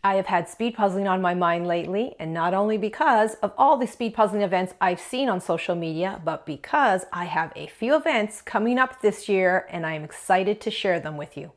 I have had speed puzzling on my mind lately, and not only because of all the speed puzzling events I've seen on social media, but because I have a few events coming up this year and I am excited to share them with you.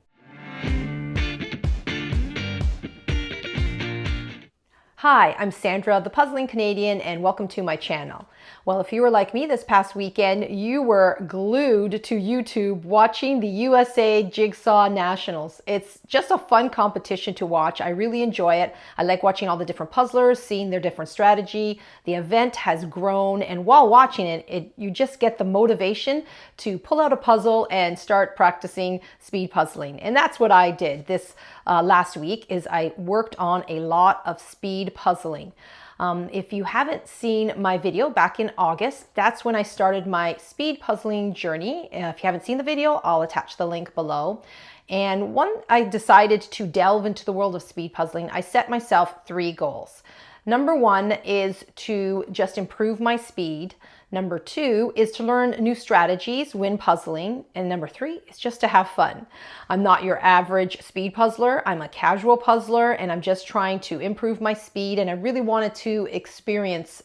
Hi, I'm Sandra, the Puzzling Canadian, and welcome to my channel. Well, if you were like me this past weekend, you were glued to YouTube watching the USA Jigsaw Nationals. It's just a fun competition to watch. I really enjoy it. I like watching all the different puzzlers, seeing their different strategy. The event has grown, and while watching it, you just get the motivation to pull out a puzzle and start practicing speed puzzling. And that's what I did this last week. Is I worked on a lot of speed puzzling. If you haven't seen my video back in August, that's when I started my speed puzzling journey. If you haven't seen the video, I'll attach the link below. And when I decided to delve into the world of speed puzzling, I set myself 3 goals. Number 1 is to just improve my speed. Number 2 is to learn new strategies when puzzling. And number 3 is just to have fun. I'm not your average speed puzzler. I'm a casual puzzler, and I'm just trying to improve my speed. And I really wanted to experience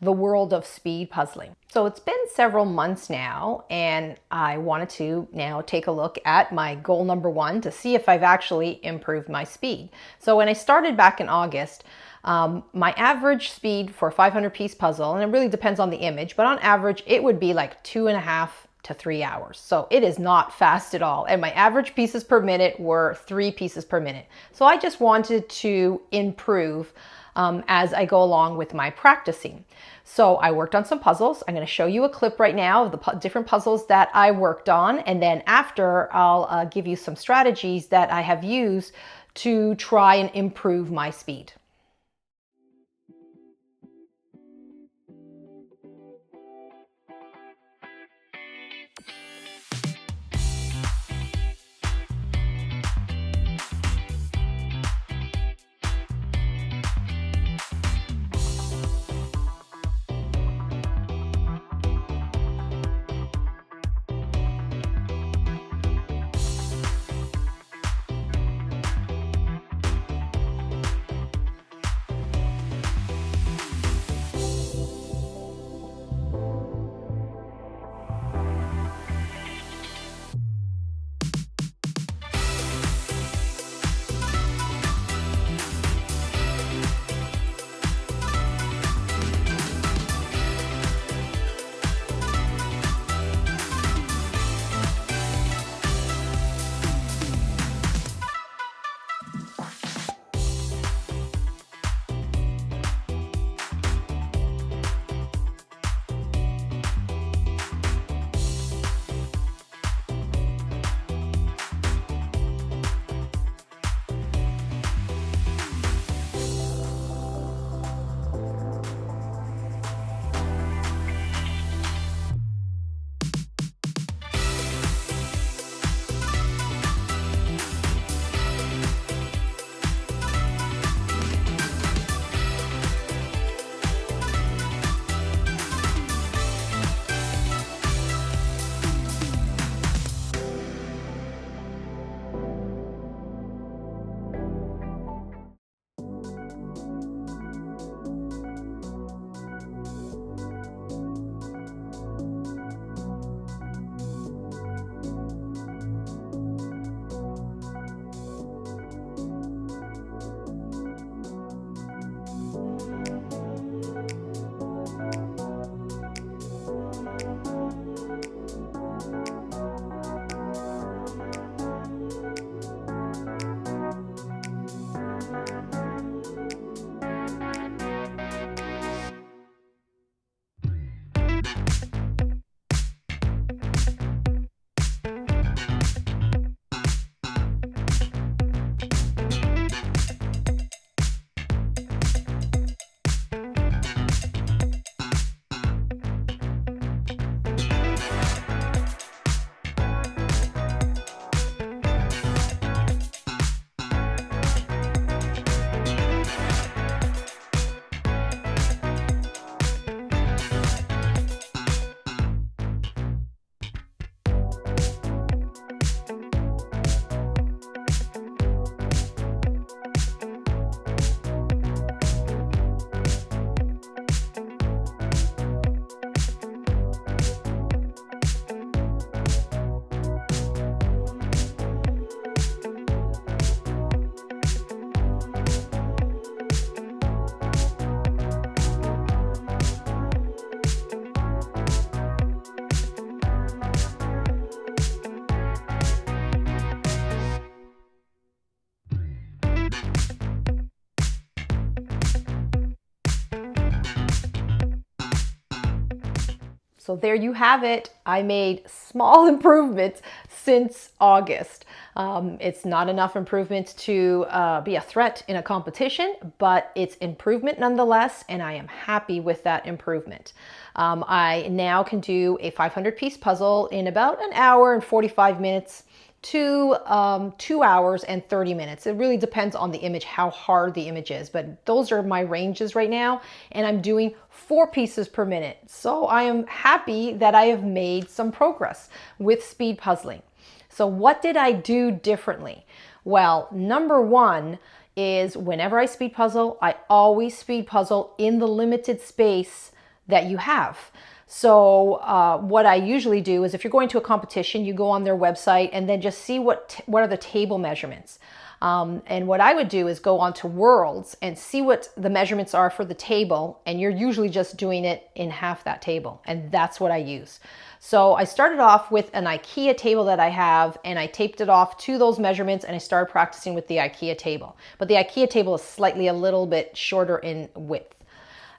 the world of speed puzzling. So it's been several months now, and I wanted to now take a look at my goal number 1 to see if I've actually improved my speed. So when I started back in August, my average speed for a 500-piece puzzle, and it really depends on the image, but on average, it would be like 2.5 to 3 hours. So it is not fast at all. And my average pieces per minute were 3 pieces per minute. So I just wanted to improve as I go along with my practicing. So I worked on some puzzles. I'm going to show you a clip right now of the different puzzles that I worked on. And then after, I'll give you some strategies that I have used to try and improve my speed. So there you have it. I made small improvements since August. It's not enough improvements to be a threat in a competition, but it's improvement nonetheless, and I am happy with that improvement. I now can do a 500-piece puzzle in about an hour and 45 minutes to 2 hours and 30 minutes. It really depends on the image, how hard the image is, but those are my ranges right now, and I'm doing 4 pieces per minute. So I am happy that I have made some progress with speed puzzling. So what did I do differently? Well, number one is whenever I speed puzzle, I always speed puzzle in the limited space that you have. So what I usually do is if you're going to a competition, you go on their website and then just see what are the table measurements. And what I would do is go on to Worlds and see what the measurements are for the table, and you're usually just doing it in half that table, and that's what I use. So I started off with an IKEA table that I have, and I taped it off to those measurements, and I started practicing with the IKEA table. But the IKEA table is slightly a little bit shorter in width.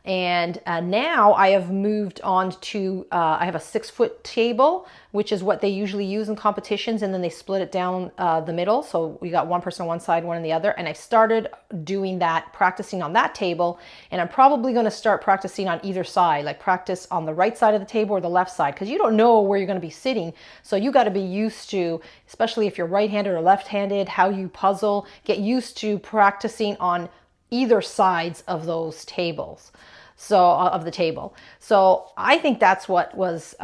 And now I have moved on to, I have a 6-foot table, which is what they usually use in competitions, and then they split it down the middle. So we got one person on one side, one on the other. And I started doing that, practicing on that table. And I'm probably going to start practicing on either side, like practice on the right side of the table or the left side, because you don't know where you're going to be sitting. So you got to be used to, especially if you're right-handed or left-handed, how you puzzle, get used to practicing on either sides of those tables. So of the table. So I think that's what was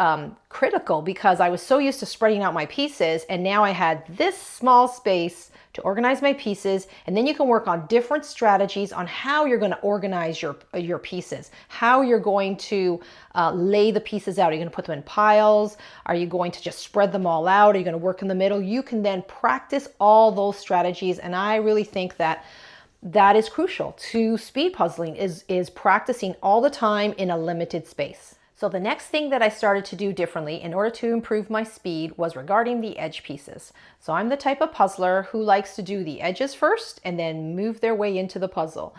critical, because I was so used to spreading out my pieces, and now I had this small space to organize my pieces. And then you can work on different strategies on how you're going to organize your pieces, how you're going to lay the pieces out. Are you going to put them in piles? Are you going to just spread them all out? Are you going to work in the middle? You can then practice all those strategies, and I really think that that is crucial to speed puzzling, is practicing all the time in a limited space. So the next thing that I started to do differently in order to improve my speed was regarding the edge pieces. So I'm the type of puzzler who likes to do the edges first and then move their way into the puzzle.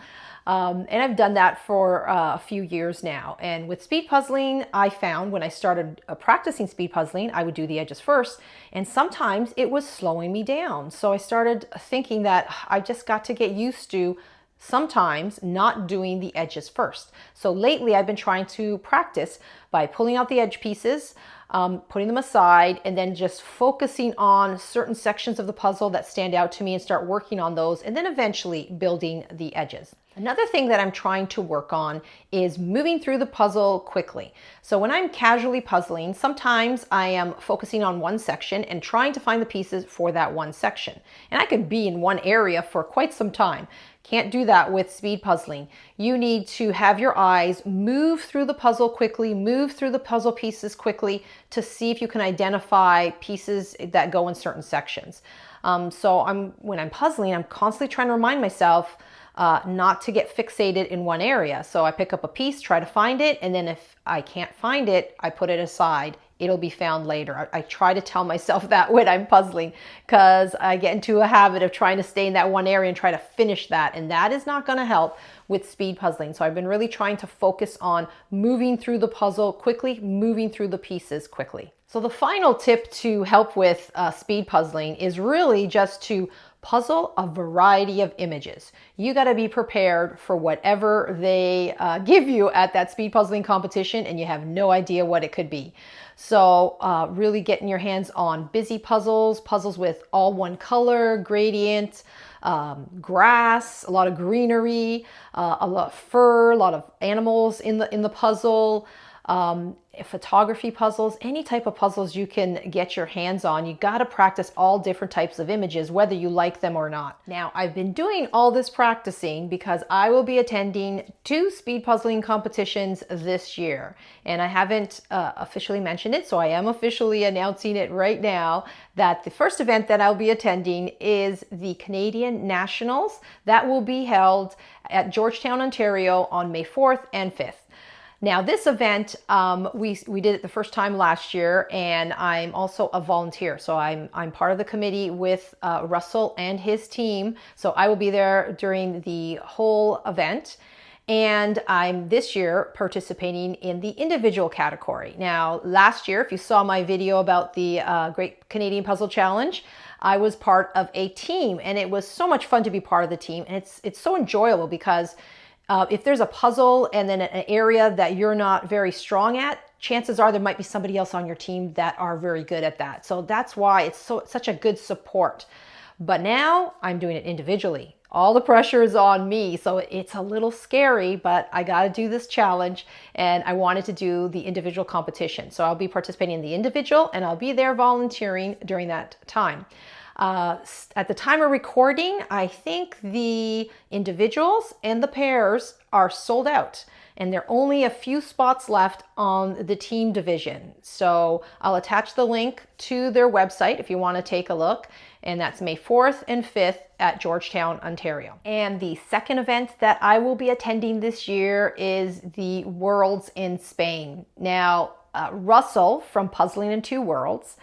And I've done that for a few years now. And with speed puzzling, I found when I started practicing speed puzzling, I would do the edges first, and sometimes it was slowing me down. So I started thinking that I just got to get used to sometimes not doing the edges first. So lately I've been trying to practice by pulling out the edge pieces, putting them aside, and then just focusing on certain sections of the puzzle that stand out to me and start working on those, and then eventually building the edges. Another thing that I'm trying to work on is moving through the puzzle quickly. So when I'm casually puzzling, sometimes I am focusing on one section and trying to find the pieces for that one section. And I can be in one area for quite some time. Can't do that with speed puzzling. You need to have your eyes move through the puzzle quickly, move through the puzzle pieces quickly to see if you can identify pieces that go in certain sections. So when I'm puzzling, I'm constantly trying to remind myself not to get fixated in one area. So I pick up a piece, try to find it, and then if I can't find it, I put it aside. It'll be found later. I try to tell myself that when I'm puzzling, because I get into a habit of trying to stay in that one area and try to finish that, and that is not going to help with speed puzzling. So I've been really trying to focus on moving through the puzzle quickly, moving through the pieces quickly. So the final tip to help with speed puzzling is really just to puzzle a variety of images. You got to be prepared for whatever they give you at that speed puzzling competition, and you have no idea what it could be. So really getting your hands on busy puzzles, puzzles with all one color, gradient, grass, a lot of greenery, a lot of fur, a lot of animals in the puzzle. Photography puzzles, any type of puzzles you can get your hands on. You got to practice all different types of images, whether you like them or not. Now, I've been doing all this practicing because I will be attending 2 speed puzzling competitions this year. And I haven't officially mentioned it, so I am officially announcing it right now that the first event that I'll be attending is the Canadian Nationals that will be held at Georgetown, Ontario on May 4th and 5th. Now this event, we did it the first time last year, and I'm also a volunteer. So I'm part of the committee with Russell and his team. So I will be there during the whole event. And I'm this year participating in the individual category. Now, last year, if you saw my video about the Great Canadian Puzzle Challenge, I was part of a team, and it was so much fun to be part of the team. And it's so enjoyable because if there's a puzzle and then an area that you're not very strong at, chances are there might be somebody else on your team that are very good at that. So that's why it's such a good support. But now I'm doing it individually. All the pressure is on me, so it's a little scary, but I got to do this challenge, and I wanted to do the individual competition. So I'll be participating in the individual, and I'll be there volunteering during that time. At the time of recording, I think the individuals and the pairs are sold out, and there are only a few spots left on the team division. So I'll attach the link to their website if you want to take a look, and that's May 4th and 5th at Georgetown, Ontario. And the second event that I will be attending this year is the Worlds in Spain. Now, Russell from Puzzling in Two Worlds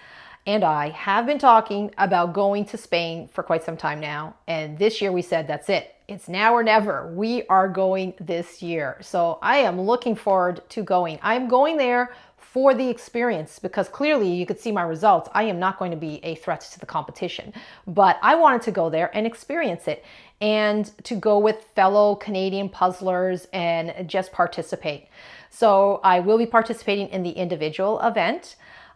and I have been talking about going to Spain for quite some time now. And this year we said, that's it. It's now or never. We are going this year. So I am looking forward to going. I'm going there for the experience because clearly you could see my results. I am not going to be a threat to the competition, but I wanted to go there and experience it and to go with fellow Canadian puzzlers and just participate. So I will be participating in the individual event.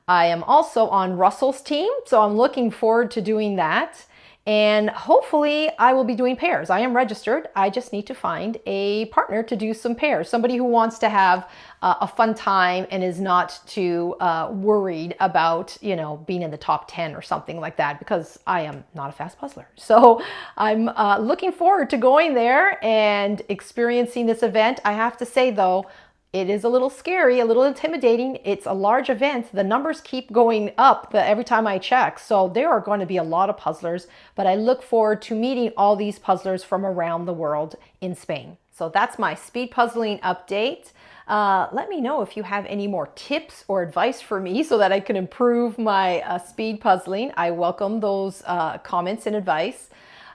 I am also on Russell's team, so I'm looking forward to doing that. And hopefully I will be doing pairs. I am registered. I just need to find a partner to do some pairs. Somebody who wants to have a fun time and is not too worried about, being in the top 10 or something like that, because I am not a fast puzzler. So I'm looking forward to going there and experiencing this event. I have to say though, it is a little scary, a little intimidating. It's a large event. The numbers keep going up every time I check. So there are going to be a lot of puzzlers, but I look forward to meeting all these puzzlers from around the world in Spain. So that's my speed puzzling update. Let me know if you have any more tips or advice for me so that I can improve my speed puzzling. I welcome those comments and advice.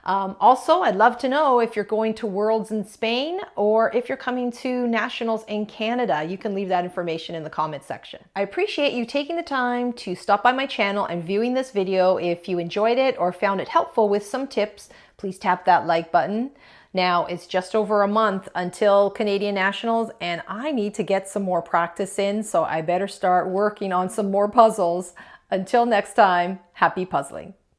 Also, I'd love to know if you're going to Worlds in Spain or if you're coming to Nationals in Canada. You can leave that information in the comment section. I appreciate you taking the time to stop by my channel and viewing this video. If you enjoyed it or found it helpful with some tips, please tap that like button. Now, it's just over a month until Canadian Nationals, and I need to get some more practice in, so I better start working on some more puzzles. Until next time, happy puzzling.